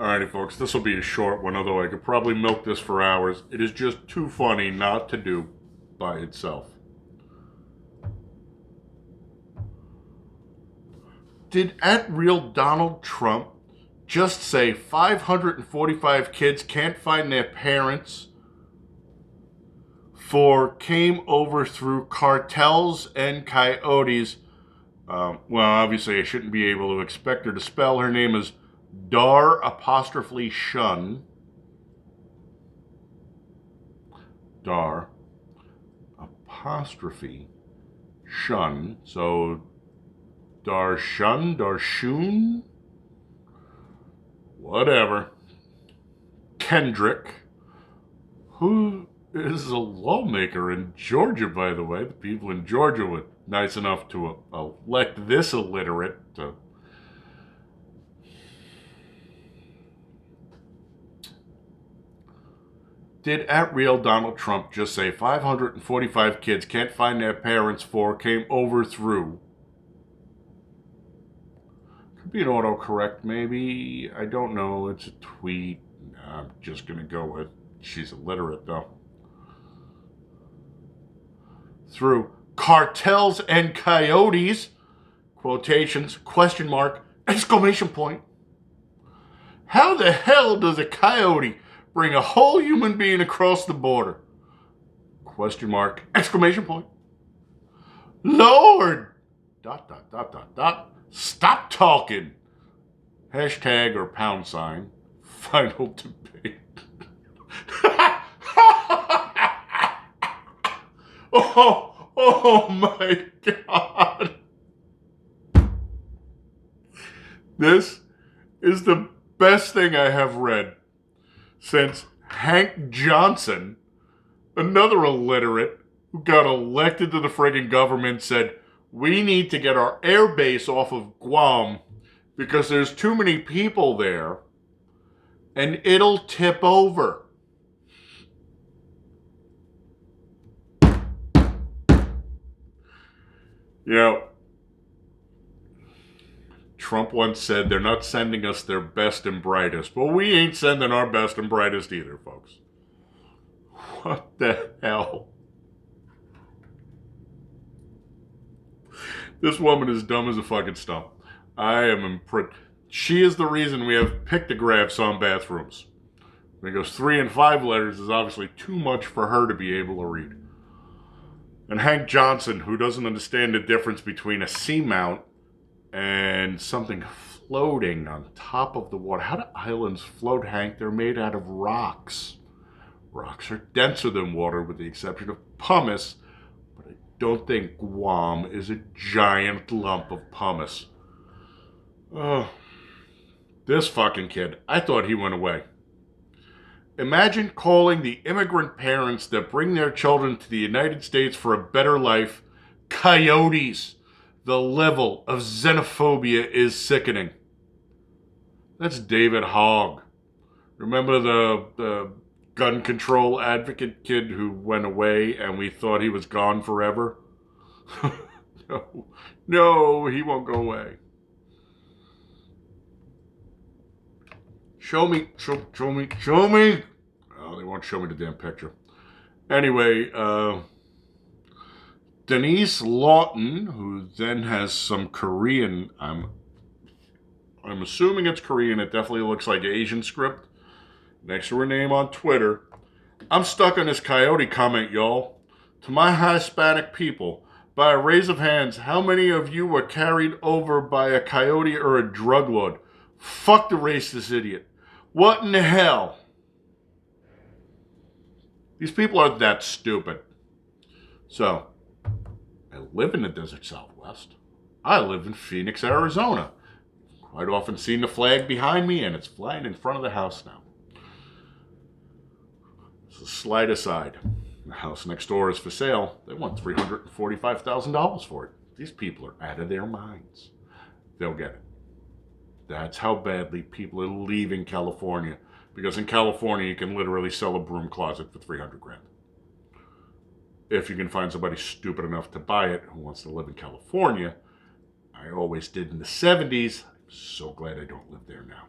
Alrighty, folks, this will be a short one, although I could probably milk this for hours. It is just too funny not to do by itself. Did at real Donald Trump just say 545 kids can't find their parents for came over through cartels and coyotes? Well, obviously, I shouldn't be able to expect her to spell. Her name is Dar apostrophe Shun. Dar apostrophe Shun. So Darshun, whatever. Kendrick, who is a lawmaker in Georgia, by the way. The people in Georgia were nice enough to elect this illiterate to. Did at real Donald Trump just say 545 kids can't find their parents for came over through? Could be an autocorrect, maybe. I don't know. It's a tweet. I'm just going to go with she's illiterate, though. Through cartels and coyotes, quotations, question mark, exclamation point. How the hell does a coyote bring a whole human being across the border? Question mark, exclamation point. Lord! ... Stop talking! Hashtag or pound sign. Final debate. Oh my God. This is the best thing I have read since Hank Johnson, another illiterate who got elected to the friggin' government, said, we need to get our air base off of Guam because there's too many people there and it'll tip over. You know, Trump once said they're not sending us their best and brightest. Well, we ain't sending our best and brightest either, folks. What the hell? This woman is dumb as a fucking stump. I am impressed. She is the reason we have pictographs on bathrooms. Because 3 and 5 letters is obviously too much for her to be able to read. And Hank Johnson, who doesn't understand the difference between a seamount and something floating on top of the water. How do islands float, Hank? They're made out of rocks. Rocks are denser than water with the exception of pumice, but I don't think Guam is a giant lump of pumice. Oh, this fucking kid. I thought he went away. Imagine calling the immigrant parents that bring their children to the United States for a better life coyotes. The level of xenophobia is sickening. That's David Hogg. Remember the gun control advocate kid who went away and we thought he was gone forever? No, he won't go away. Show me. Oh, they won't show me the damn picture. Anyway, Denise Lawton, who then has some Korean, I'm assuming it's Korean, it definitely looks like Asian script, next to her name on Twitter. I'm stuck on this coyote comment, y'all. To my Hispanic people, by a raise of hands, how many of you were carried over by a coyote or a drug lord? Fuck the racist idiot. What in the hell? These people are that stupid. So, I live in the desert Southwest. I live in Phoenix, Arizona. Quite often seen the flag behind me, and it's flying in front of the house now. So slide aside. The house next door is for sale. They want $345,000 for it. These people are out of their minds. They'll get it. That's how badly people are leaving California. Because in California, you can literally sell a broom closet for $300,000. If you can find somebody stupid enough to buy it who wants to live in California. I always did in the 70s. I'm so glad I don't live there now.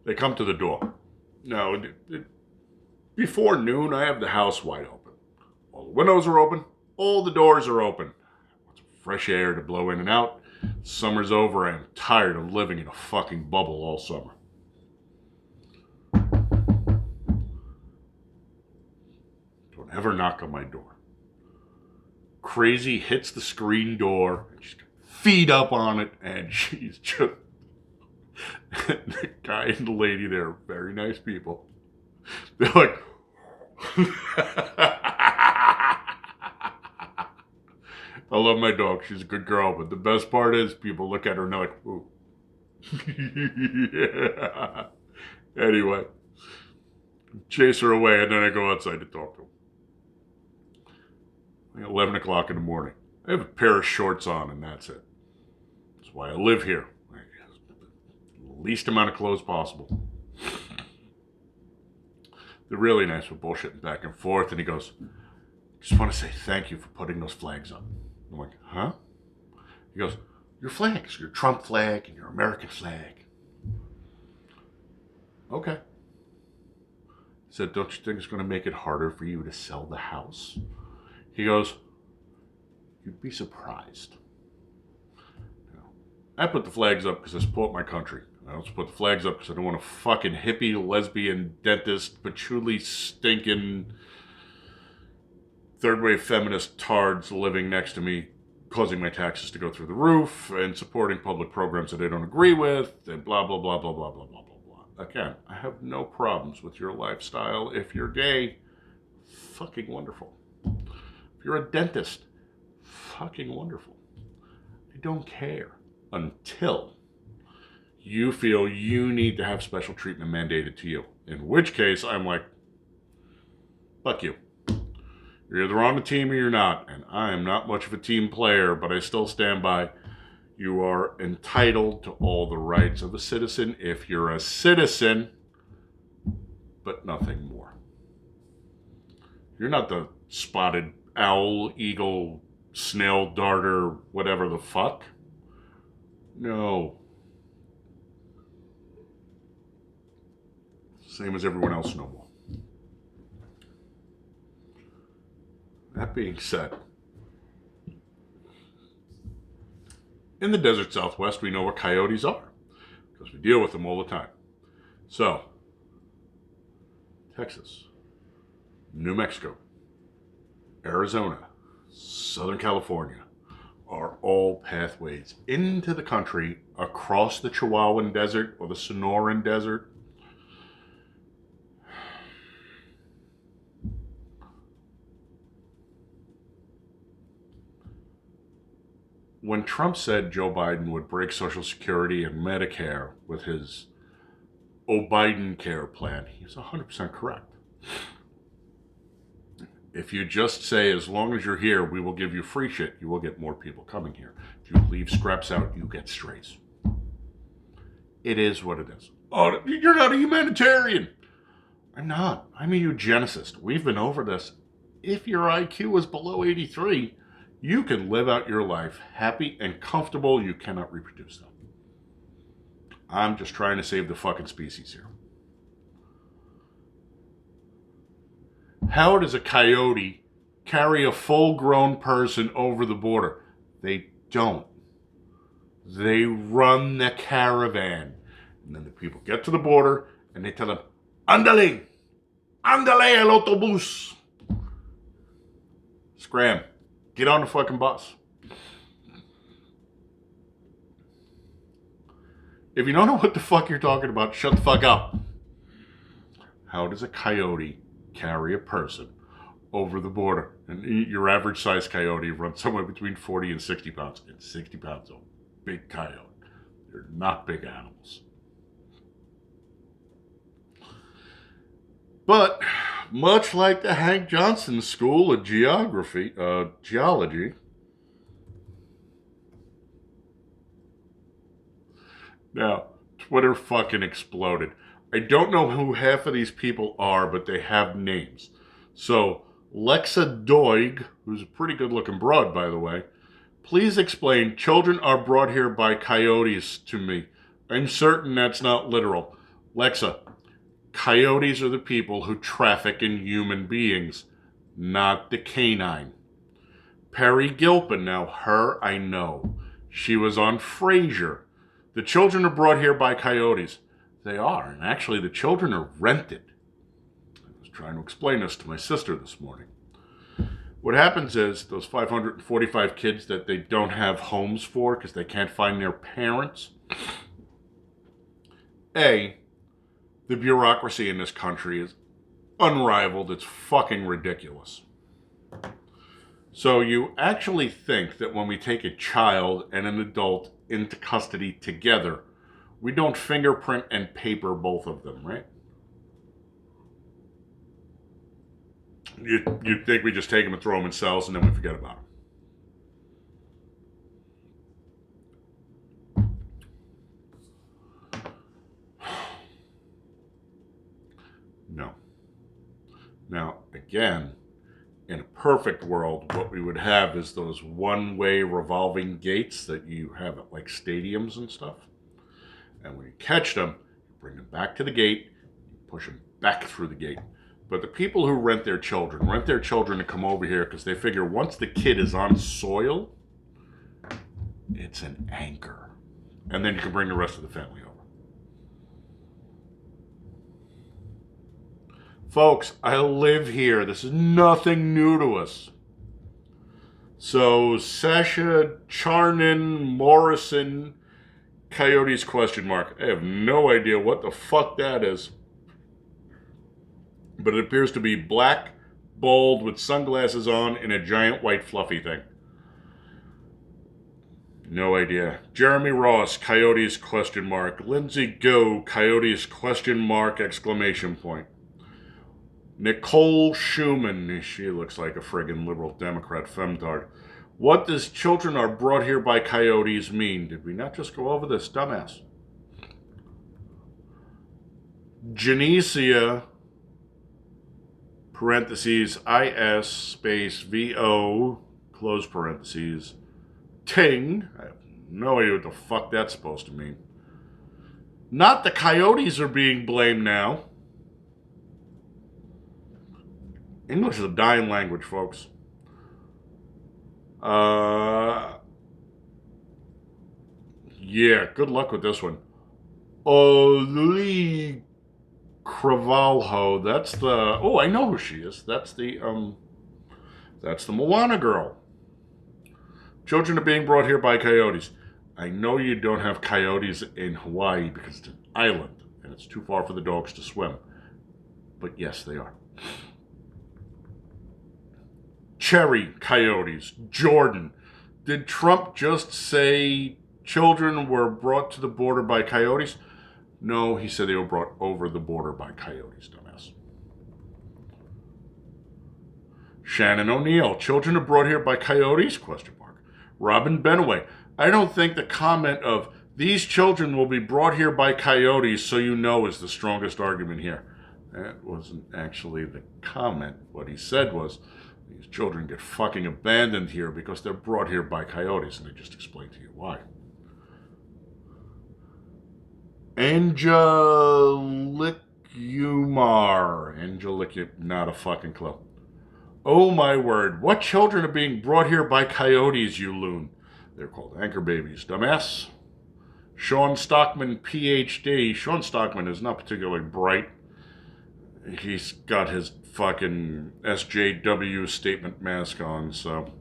They come to the door. Now, before noon, I have the house wide open. All the windows are open. All the doors are open. Fresh air to blow in and out. Summer's over. I am tired of living in a fucking bubble all summer. Don't ever knock on my door. Crazy hits the screen door. And she's got feet up on it. And she's just... the guy and the lady there are very nice people. They're like... I love my dog. She's a good girl. But the best part is people look at her and they're like, ooh. Yeah. Anyway. Chase her away and then I go outside to talk to him. 11 o'clock in the morning. I have a pair of shorts on and that's it. That's why I live here. The least amount of clothes possible. They're really nice for bullshitting back and forth. And he goes, just want to say thank you for putting those flags up. I'm like, huh? He goes, your flags, your Trump flag and your American flag. Okay. He said, don't you think it's going to make it harder for you to sell the house? He goes, you'd be surprised. I put the flags up because I support my country. I also put the flags up because I don't want a fucking hippie, lesbian, dentist, patchouli stinking, third-wave feminist tards living next to me, causing my taxes to go through the roof, and supporting public programs that I don't agree with, and blah, blah, blah, blah, blah, blah, blah, blah, blah. Again, I have no problems with your lifestyle. If you're gay, fucking wonderful. If you're a dentist, fucking wonderful. I don't care until you feel you need to have special treatment mandated to you. In which case, I'm like, fuck you. You're either on the team or you're not. And I am not much of a team player, but I still stand by. You are entitled to all the rights of a citizen if you're a citizen, but nothing more. You're not the spotted owl, eagle, snail, darter, whatever the fuck. No. Same as everyone else no more. That being said, in the desert Southwest, we know what coyotes are because we deal with them all the time. So, Texas, New Mexico, Arizona, Southern California are all pathways into the country across the Chihuahuan Desert or the Sonoran Desert. When Trump said Joe Biden would break Social Security and Medicare with his O'Biden Care plan, he was 100% correct. If you just say, as long as you're here, we will give you free shit, you will get more people coming here. If you leave scraps out, you get strays. It is what it is. Oh, you're not a humanitarian. I'm not. I'm a eugenicist. We've been over this. If your IQ is below 83, you can live out your life happy and comfortable. You cannot reproduce them. I'm just trying to save the fucking species here. How does a coyote carry a full-grown person over the border? They don't. They run the caravan. And then the people get to the border and they tell them, Ándale! Ándale el autobús! Scram. Get on the fucking bus. If you don't know what the fuck you're talking about, shut the fuck up. How does a coyote carry a person over the border? And your average size coyote runs somewhere between 40 and 60 pounds. And 60 pounds is a big coyote. They're not big animals. But much like the Hank Johnson School of Geology, now, Twitter fucking exploded. I don't know who half of these people are, but they have names. So, Lexa Doig, who's a pretty good-looking broad, by the way, please explain, children are brought here by coyotes to me. I'm certain that's not literal. Lexa, coyotes are the people who traffic in human beings, not the canine. Perry Gilpin, now her I know. She was on Frasier. The children are brought here by coyotes. They are, and actually the children are rented. I was trying to explain this to my sister this morning. What happens is those 545 kids that they don't have homes for because they can't find their parents. A, the bureaucracy in this country is unrivaled. It's fucking ridiculous. So you actually think that when we take a child and an adult into custody together, we don't fingerprint and paper both of them, right? You'd think we just take them and throw them in cells and then we forget about them. No. Now, again, in a perfect world, what we would have is those one-way revolving gates that you have at like stadiums and stuff. And when you catch them, you bring them back to the gate, you push them back through the gate. But the people who rent their children to come over here because they figure once the kid is on soil, it's an anchor. And then you can bring the rest of the family over. Folks, I live here. This is nothing new to us. So, Sasha, Charnin, Morrison, Coyotes question mark. I have no idea what the fuck that is. But it appears to be black, bold, with sunglasses on, and a giant white fluffy thing. No idea. Jeremy Ross, Coyotes question mark. Lindsay Go, Coyotes question mark exclamation point. Nicole Schumann, she looks like a friggin' liberal Democrat femtard. What does children are brought here by coyotes mean? Did we not just go over this, dumbass? Genesia, parentheses, IS, space, VO, close parentheses, Ting. I have no idea what the fuck that's supposed to mean. Not the coyotes are being blamed now. English is a dying language, folks. Yeah, good luck with this one. Oli Cravalho. That's the. Oh, I know who she is. That's the Moana girl. Children are being brought here by coyotes. I know you don't have coyotes in Hawaii because it's an island and it's too far for the dogs to swim. But yes, they are. Cherry coyotes. Jordan. Did Trump just say children were brought to the border by coyotes? No, he said they were brought over the border by coyotes, dumbass. Shannon O'Neill. Children are brought here by coyotes? Question mark. Robin Benaway. I don't think the comment of these children will be brought here by coyotes so you know is the strongest argument here. That wasn't actually the comment. What he said was, these children get fucking abandoned here because they're brought here by coyotes, and they just explained to you why. Angelic not a fucking clue. Oh my word, what children are being brought here by coyotes, you loon? They're called anchor babies, dumbass. Sean Stockman, PhD. Sean Stockman is not particularly bright. He's got his fucking SJW statement mask on, so.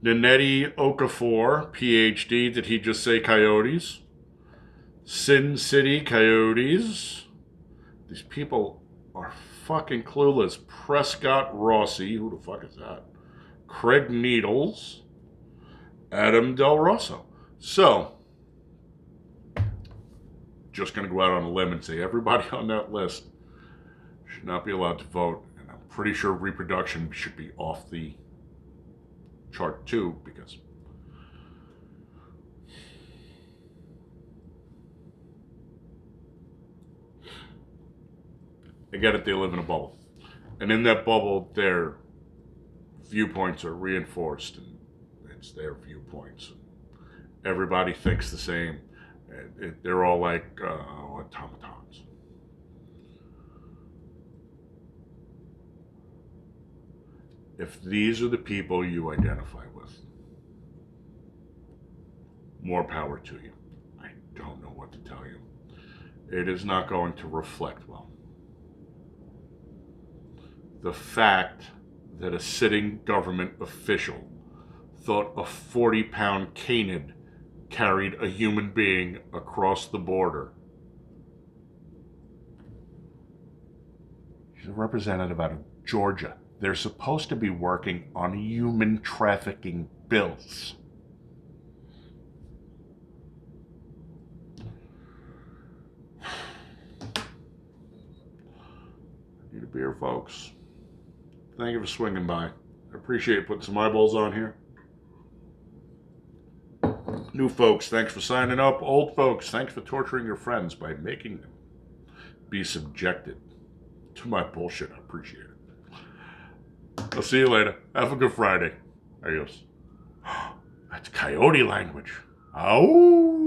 Nanetti Okafor, PhD. Did he just say coyotes? Sin City Coyotes. These people are fucking clueless. Prescott Rossi. Who the fuck is that? Craig Needles. Adam Del Rosso. So, just going to go out on a limb and say everybody on that list should not be allowed to vote. And I'm pretty sure reproduction should be off the chart too, because I get it, they live in a bubble. And in that bubble, their viewpoints are reinforced, and it's their viewpoints. Everybody thinks the same. They're all like automatons. If these are the people you identify with, more power to you. I don't know what to tell you. It is not going to reflect well. The fact that a sitting government official thought a 40-pound canid carried a human being across the border. He's a representative out of Georgia. They're supposed to be working on human trafficking bills. Need a beer, folks. Thank you for swinging by. I appreciate putting some eyeballs on here. New folks, thanks for signing up. Old folks, thanks for torturing your friends by making them be subjected to my bullshit. I appreciate it. I'll see you later. Have a good Friday. Adios. That's coyote language. Ow!